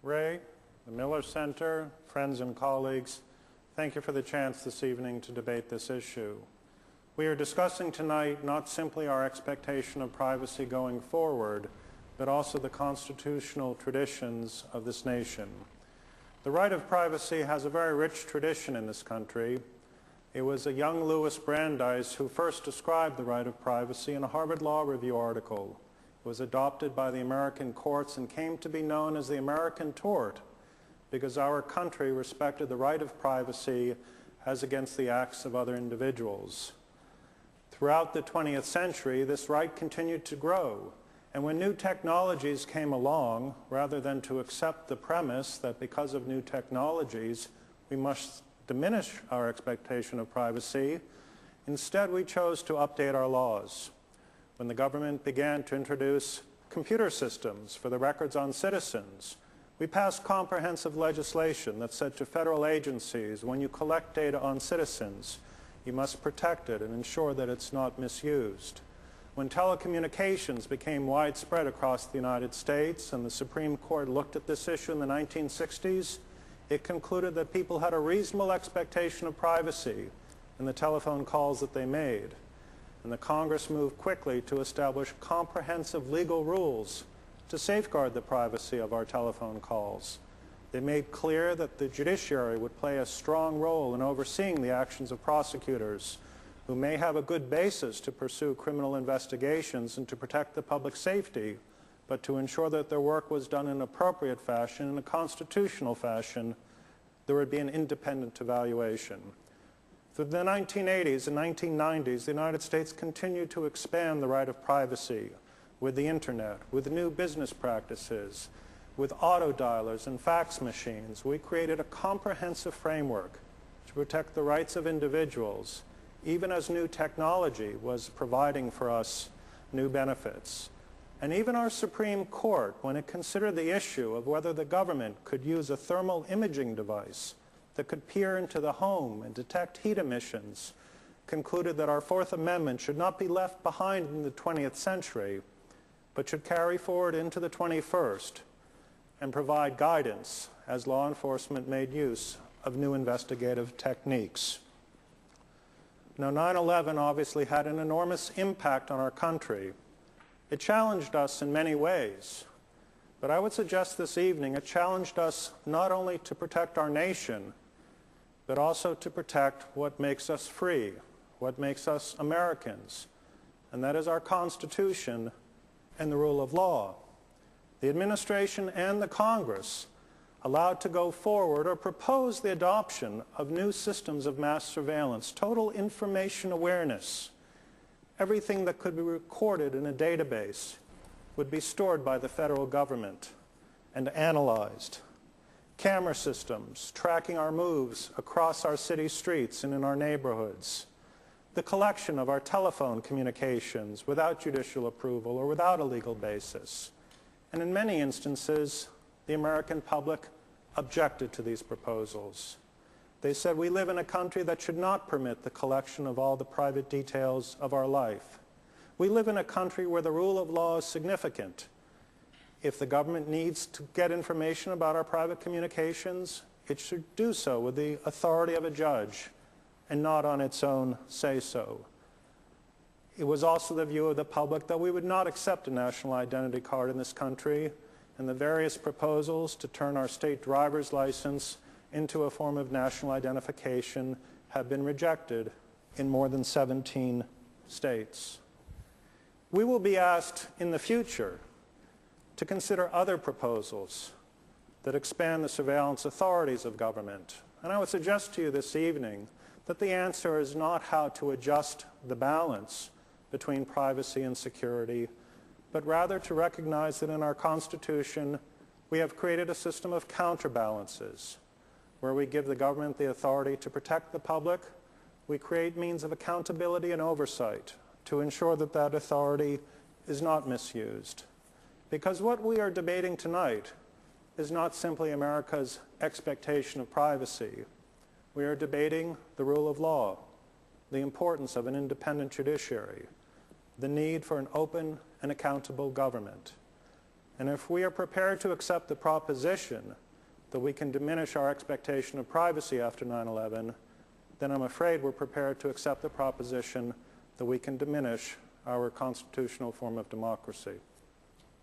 Ray, the Miller Center, friends and colleagues, thank you for the chance this evening to debate this issue. We are discussing tonight not simply our expectation of privacy going forward, but also the constitutional traditions of this nation. The right of privacy has a very rich tradition in this country. It was a young Louis Brandeis who first described the right of privacy in a Harvard Law Review article. It was adopted by the American courts and came to be known as the American tort because our country respected the right of privacy as against the acts of other individuals. Throughout the 20th century, this right continued to grow. And when new technologies came along, rather than to accept the premise that because of new technologies we must diminish our expectation of privacy, instead we chose to update our laws. When the government began to introduce computer systems for the records on citizens, we passed comprehensive legislation that said to federal agencies, when you collect data on citizens, you must protect it and ensure that it's not misused. When telecommunications became widespread across the United States and the Supreme Court looked at this issue in the 1960s, it concluded that people had a reasonable expectation of privacy in the telephone calls that they made. And the Congress moved quickly to establish comprehensive legal rules to safeguard the privacy of our telephone calls. They made clear that the judiciary would play a strong role in overseeing the actions of prosecutors who may have a good basis to pursue criminal investigations and to protect the public safety, but to ensure that their work was done in an appropriate fashion, in a constitutional fashion, there would be an independent evaluation. Through the 1980s and 1990s, the United States continued to expand the right of privacy with the Internet, with new business practices, with auto dialers and fax machines. We created a comprehensive framework to protect the rights of individuals, even as new technology was providing for us new benefits. And even our Supreme Court, when it considered the issue of whether the government could use a thermal imaging device that could peer into the home and detect heat emissions, concluded that our Fourth Amendment should not be left behind in the 20th century, but should carry forward into the 21st and provide guidance as law enforcement made use of new investigative techniques. Now, 9/11 obviously had an enormous impact on our country. It challenged us in many ways, but I would suggest this evening it challenged us not only to protect our nation, but also to protect what makes us free, what makes us Americans, and that is our Constitution and the rule of law. The administration and the Congress allowed to go forward or propose the adoption of new systems of mass surveillance, total information awareness. Everything that could be recorded in a database would be stored by the federal government and analyzed. Camera systems tracking our moves across our city streets and in our neighborhoods. The collection of our telephone communications without judicial approval or without a legal basis. And in many instances, the American public objected to these proposals. They said, we live in a country that should not permit the collection of all the private details of our life. We live in a country where the rule of law is significant. If the government needs to get information about our private communications, it should do so with the authority of a judge and not on its own say-so. It was also the view of the public that we would not accept a national identity card in this country, and the various proposals to turn our state driver's license into a form of national identification have been rejected in more than 17 states. We will be asked in the future to consider other proposals that expand the surveillance authorities of government. And I would suggest to you this evening that the answer is not how to adjust the balance between privacy and security, but rather to recognize that in our Constitution we have created a system of counterbalances where we give the government the authority to protect the public. We create means of accountability and oversight to ensure that that authority is not misused. Because what we are debating tonight is not simply America's expectation of privacy. We are debating the rule of law, the importance of an independent judiciary, the need for an open and accountable government. And if we are prepared to accept the proposition that we can diminish our expectation of privacy after 9/11, then I'm afraid we're prepared to accept the proposition that we can diminish our constitutional form of democracy.